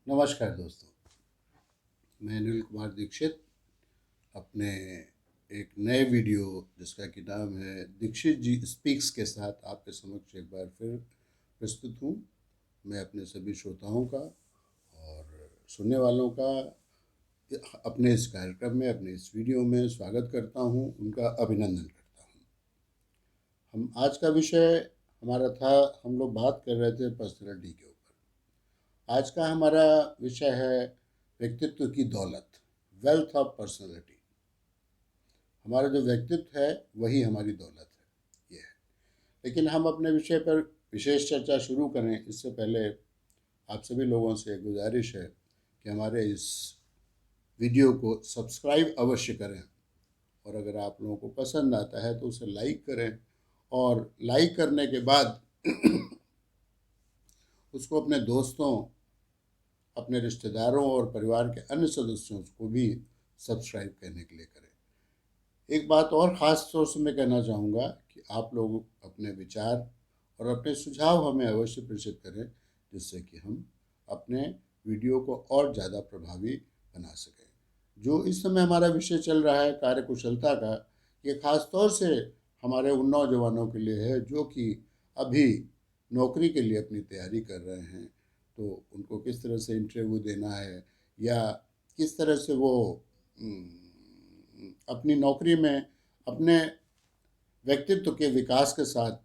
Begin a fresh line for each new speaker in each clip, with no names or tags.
नमस्कार दोस्तों, मैं अनिल कुमार दीक्षित अपने एक नए वीडियो जिसका कि नाम है दीक्षित जी स्पीक्स के साथ आपके समक्ष एक बार फिर प्रस्तुत हूँ। मैं अपने सभी श्रोताओं का और सुनने वालों का अपने इस कार्यक्रम में, अपने इस वीडियो में स्वागत करता हूँ, उनका अभिनंदन करता हूँ। हम आज का विषय हमारा था, हम लोग बात कर रहे थे पर्सनैलिटी के ऊपर। आज का हमारा विषय है व्यक्तित्व की दौलत, वेल्थ ऑफ पर्सनैलिटी। हमारा जो व्यक्तित्व है वही हमारी दौलत है, ये है। लेकिन हम अपने विषय पर विशेष चर्चा शुरू करें इससे पहले आप सभी लोगों से गुजारिश है कि हमारे इस वीडियो को सब्सक्राइब अवश्य करें, और अगर आप लोगों को पसंद आता है तो उसे लाइक करें, और लाइक करने के बाद उसको अपने दोस्तों, अपने रिश्तेदारों और परिवार के अन्य सदस्यों को भी सब्सक्राइब करने के लिए करें। एक बात और ख़ास तौर से मैं कहना चाहूँगा कि आप लोग अपने विचार और अपने सुझाव हमें अवश्य प्रेषित करें, जिससे कि हम अपने वीडियो को और ज़्यादा प्रभावी बना सकें। जो इस समय हमारा विषय चल रहा है कार्यकुशलता का, ये ख़ास तौर से हमारे उन नौजवानों के लिए है जो कि अभी नौकरी के लिए अपनी तैयारी कर रहे हैं। तो उनको किस तरह से इंटरव्यू देना है, या किस तरह से वो अपनी नौकरी में अपने व्यक्तित्व के विकास के साथ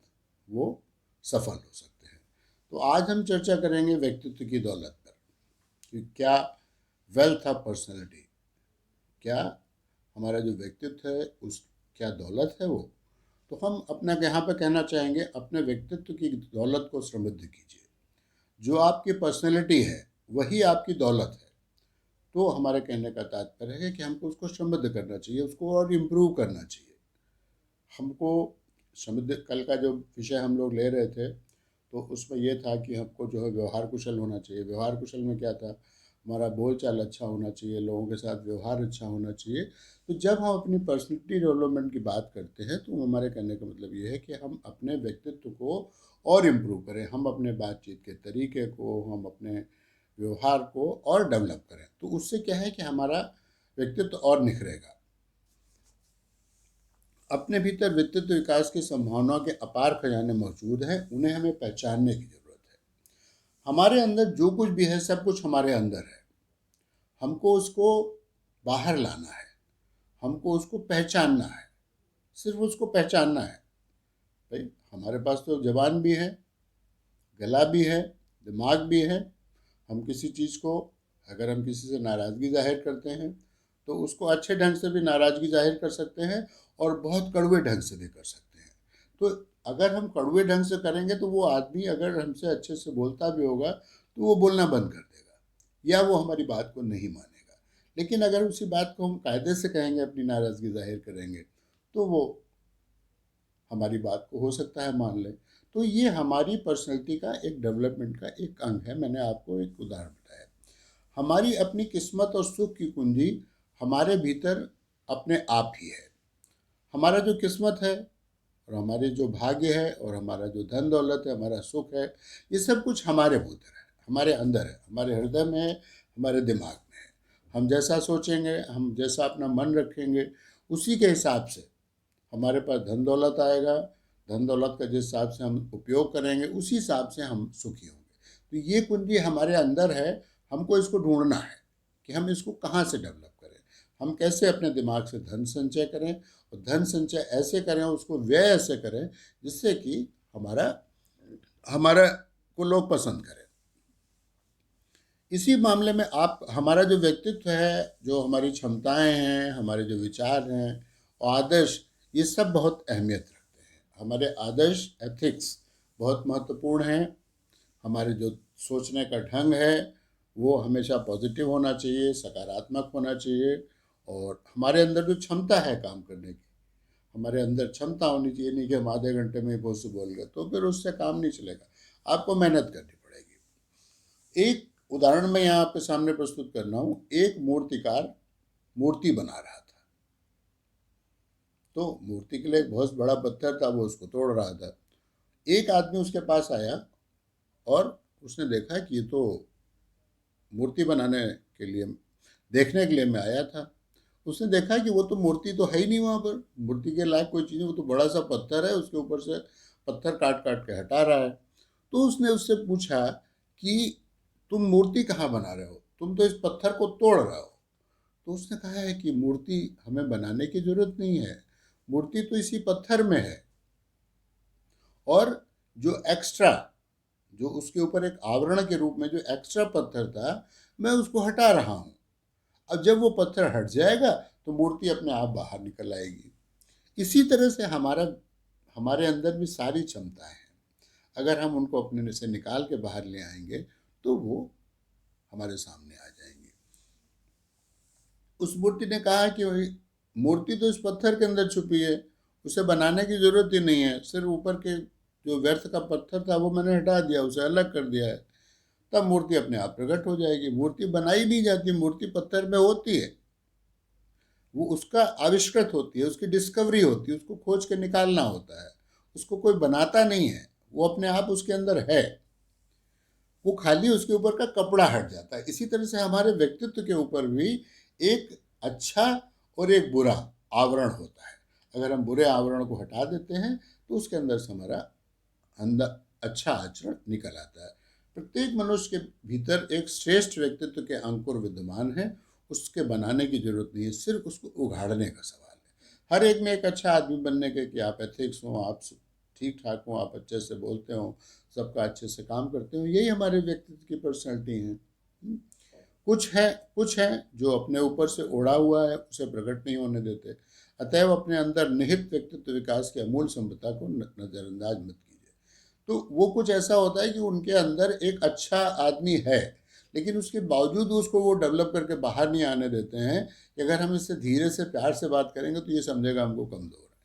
वो सफल हो सकते हैं। तो आज हम चर्चा करेंगे व्यक्तित्व की दौलत पर कि क्या वेल्थ ऑफ पर्सनैलिटी, क्या हमारा जो व्यक्तित्व है उस क्या दौलत है वो। तो हम अपना यहाँ पे कहना चाहेंगे, अपने व्यक्तित्व की दौलत को समृद्ध कीजिए। जो आपकी पर्सनैलिटी है वही आपकी दौलत है। तो हमारे कहने का तात्पर्य है कि हमको उसको समृद्ध करना चाहिए, उसको और इम्प्रूव करना चाहिए। हमको समृद्ध, कल का जो विषय हम लोग ले रहे थे तो उसमें ये था कि हमको जो है व्यवहार कुशल होना चाहिए। व्यवहार कुशल में क्या था, हमारा बोलचाल अच्छा होना चाहिए, लोगों के साथ व्यवहार अच्छा होना चाहिए। तो जब हम अपनी पर्सनैलिटी डेवलपमेंट की बात करते हैं तो हमारे कहने का मतलब ये है कि हम अपने व्यक्तित्व को और इम्प्रूव करें, हम अपने बातचीत के तरीके को, हम अपने व्यवहार को और डेवलप करें। तो उससे क्या है कि हमारा व्यक्तित्व और निखरेगा। अपने भीतर व्यक्तित्व विकास की संभावनाओं के अपार खजाने मौजूद हैं, उन्हें हमें पहचानने की जरूरत है। हमारे अंदर जो कुछ भी है सब कुछ हमारे अंदर है, हमको उसको बाहर लाना है, हमको उसको पहचानना है, सिर्फ उसको पहचानना है। भाई हमारे पास तो जबान भी है, गला भी है, दिमाग भी है। हम किसी चीज़ को, अगर हम किसी से नाराज़गी जाहिर करते हैं तो उसको अच्छे ढंग से भी नाराज़गी जाहिर कर सकते हैं और बहुत कड़वे ढंग से भी कर सकते हैं। तो अगर हम कड़वे ढंग से करेंगे तो वो आदमी अगर हमसे अच्छे से बोलता भी होगा तो वो बोलना बंद कर देगा, या वो हमारी बात को नहीं मानेगा। लेकिन अगर उसी बात को हम कायदे से कहेंगे, अपनी नाराज़गी जाहिर करेंगे, तो वो हमारी बात को हो सकता है मान लें। तो ये हमारी पर्सनैलिटी का एक डेवलपमेंट का एक अंग है। मैंने आपको एक उदाहरण बताया। हमारी अपनी किस्मत और सुख की कुंजी हमारे भीतर अपने आप ही है। हमारा जो किस्मत है और हमारे जो भाग्य है और हमारा जो धन दौलत है, हमारा सुख है, ये सब कुछ हमारे भीतर है, हमारे अंदर है, हमारे हृदय में है, हमारे दिमाग में है। हम जैसा सोचेंगे, हम जैसा अपना मन रखेंगे, उसी के हिसाब से हमारे पास धन दौलत आएगा। धन दौलत का जिस हिसाब से हम उपयोग करेंगे उसी हिसाब से हम सुखी होंगे। तो ये कुंजी हमारे अंदर है, हमको इसको ढूंढना है कि हम इसको कहाँ से डेवलप करें, हम कैसे अपने दिमाग से धन संचय करें, और धन संचय ऐसे करें, उसको व्यय ऐसे करें जिससे कि हमारा हमारा को लोग पसंद करें। इसी मामले में आप, हमारा जो व्यक्तित्व है, जो हमारी क्षमताएं हैं, हमारे जो विचार हैं और आदर्श, ये सब बहुत अहमियत रखते हैं। हमारे आदर्श, एथिक्स बहुत महत्वपूर्ण हैं। हमारे जो सोचने का ढंग है वो हमेशा पॉजिटिव होना चाहिए, सकारात्मक होना चाहिए। और हमारे अंदर जो क्षमता है काम करने की, हमारे अंदर क्षमता होनी चाहिए। नहीं कि हम आधे घंटे में बहुत से बोल गए, तो फिर उससे काम नहीं चलेगा, आपको मेहनत करनी पड़ेगी। एक उदाहरण मैं यहाँ आपके सामने प्रस्तुत कर रहा हूँ। एक मूर्तिकार मूर्ति बना रहा था, तो मूर्ति के लिए एक बहुत बड़ा पत्थर था, वो उसको तोड़ रहा था। एक आदमी उसके पास आया और उसने देखा कि ये तो मूर्ति बनाने के लिए, देखने के लिए मैं आया था। उसने देखा कि वो तो मूर्ति तो है ही नहीं वहाँ पर, मूर्ति के लायक कोई चीज़ नहीं, वो तो बड़ा सा पत्थर है, उसके ऊपर से पत्थर काट काट के हटा रहा है। तो उसने उससे पूछा कि तुम मूर्ति कहाँ बना रहे हो, तुम तो इस पत्थर को तोड़ रहे हो। तो उसने कहा है कि मूर्ति हमें बनाने की जरूरत नहीं है, मूर्ति तो इसी पत्थर में है, और जो एक्स्ट्रा, जो उसके ऊपर एक आवरण के रूप में जो एक्स्ट्रा पत्थर था, मैं उसको हटा रहा हूँ। अब जब वो पत्थर हट जाएगा तो मूर्ति अपने आप बाहर निकल आएगी। इसी तरह से हमारे अंदर भी सारी क्षमताएं हैं। अगर हम उनको अपने से निकाल के बाहर ले आएंगे तो वो हमारे सामने आ जाएंगी। उस मूर्ति ने कहा कि वही मूर्ति तो इस पत्थर के अंदर छुपी है, उसे बनाने की जरूरत ही नहीं है, सिर्फ ऊपर के जो व्यर्थ का पत्थर था वो मैंने हटा दिया, उसे अलग कर दिया है, तब मूर्ति अपने आप प्रकट हो जाएगी। मूर्ति बनाई नहीं जाती, मूर्ति पत्थर में होती है, वो उसका आविष्कृत होती है, उसकी डिस्कवरी होती है, उसको खोज के निकालना होता है, उसको कोई बनाता नहीं है, वो अपने आप उसके अंदर है, वो खाली उसके ऊपर का कपड़ा हट जाता है। इसी तरह से हमारे व्यक्तित्व के ऊपर भी एक अच्छा और एक बुरा आवरण होता है। अगर हम बुरे आवरण को हटा देते हैं तो उसके अंदर से हमारा अंदर अच्छा आचरण निकल आता है। प्रत्येक मनुष्य के भीतर एक श्रेष्ठ व्यक्तित्व के अंकुर विद्यमान है, उसके बनाने की जरूरत नहीं है, सिर्फ उसको उगाड़ने का सवाल है। हर एक में एक अच्छा आदमी बनने के, कि आप एथिक्स हो, आप ठीक ठाक हो, आप अच्छे से बोलते हो, सबका अच्छे से काम करते हो, यही हमारे व्यक्तित्व की पर्सनैलिटी है। कुछ है जो अपने ऊपर से ओढ़ा हुआ है, उसे प्रकट नहीं होने देते। अतएव अपने अंदर निहित व्यक्तित्व विकास की अमूल संपदा को नजरअंदाज मत कीजिए। तो वो कुछ ऐसा होता है कि उनके अंदर एक अच्छा आदमी है, लेकिन उसके बावजूद उसको वो डेवलप करके बाहर नहीं आने देते हैं कि अगर हम इससे धीरे से प्यार से बात करेंगे तो ये समझेगा हमको कमज़ोर है,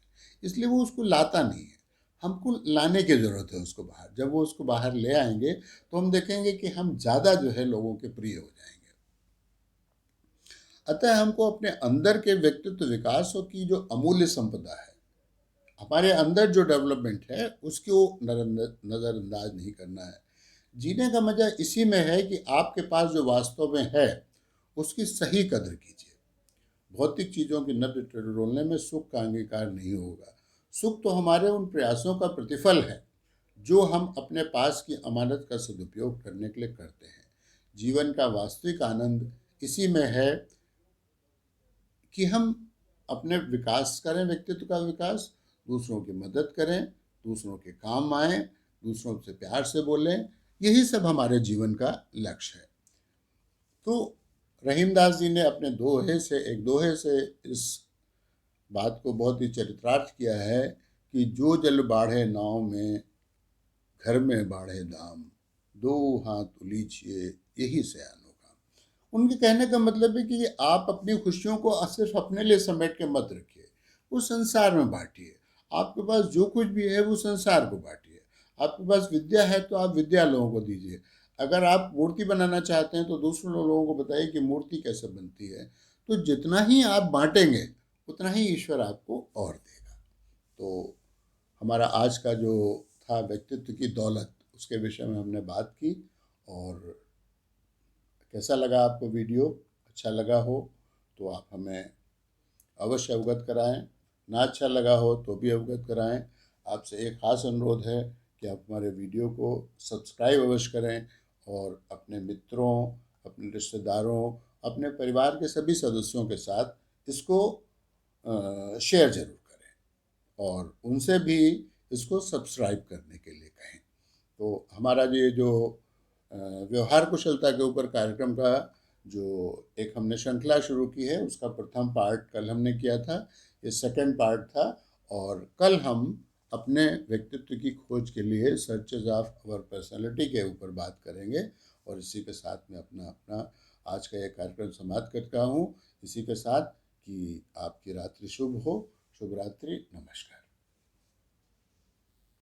इसलिए वो उसको लाता नहीं है। हमको लाने की ज़रूरत है उसको बाहर। जब वो उसको बाहर ले आएंगे तो हम देखेंगे कि हम ज़्यादा जो है लोगों के प्रिय हो जाएंगे। अतः हमको अपने अंदर के व्यक्तित्व विकास की जो अमूल्य संपदा है, हमारे अंदर जो डेवलपमेंट है, उसको नज़रअंदाज नहीं करना है। जीने का मजा इसी में है कि आपके पास जो वास्तव में है उसकी सही कदर कीजिए। भौतिक चीज़ों की नब्ज टटोलने में सुख का अंगीकार नहीं होगा। सुख तो हमारे उन प्रयासों का प्रतिफल है जो हम अपने पास की अमानत का सदुपयोग करने के लिए करते हैं। जीवन का वास्तविक आनंद इसी में है कि हम अपने विकास करें, व्यक्तित्व का विकास, दूसरों की मदद करें, दूसरों के काम आएँ, दूसरों से प्यार से बोलें, यही सब हमारे जीवन का लक्ष्य है। तो रहीमदास जी ने अपने एक दोहे से इस बात को बहुत ही चरितार्थ किया है कि जो जल बाढ़े नाव में, घर में बाढ़े दाम, दो हाथ उलीचिए यही से अनोखा। उनके कहने का मतलब है कि आप अपनी खुशियों को सिर्फ अपने लिए समेट के मत रखिए, वो संसार में बांटिए। आपके पास जो कुछ भी है वो संसार को बांटिए। आपके पास विद्या है तो आप विद्या लोगों को दीजिए। अगर आप मूर्ति बनाना चाहते हैं तो दूसरे लोगों को बताइए कि मूर्ति कैसे बनती है। तो जितना ही आप बांटेंगे उतना ही ईश्वर आपको और देगा। तो हमारा आज का जो था व्यक्तित्व की दौलत, उसके विषय में हमने बात की। और कैसा लगा आपको वीडियो? अच्छा लगा हो तो आप हमें अवश्य अवगत कराएं, ना अच्छा लगा हो तो भी अवगत कराएं। आपसे एक ख़ास अनुरोध है कि आप हमारे वीडियो को सब्सक्राइब अवश्य करें और अपने मित्रों, अपने रिश्तेदारों, अपने परिवार के सभी सदस्यों के साथ इसको शेयर ज़रूर करें और उनसे भी इसको सब्सक्राइब करने के लिए कहें। तो हमारा ये जो व्यवहार कुशलता के ऊपर कार्यक्रम का जो एक हमने श्रृंखला शुरू की है, उसका प्रथम पार्ट कल हमने किया था, ये सेकंड पार्ट था। और कल हम अपने व्यक्तित्व की खोज के लिए सर्चेज ऑफ अवर पर्सनालिटी के ऊपर बात करेंगे। और इसी के साथ में अपना अपना आज का ये कार्यक्रम समाप्त करता हूँ, इसी के साथ कि आपकी रात्रि शुभ हो। शुभ रात्रि, नमस्कार।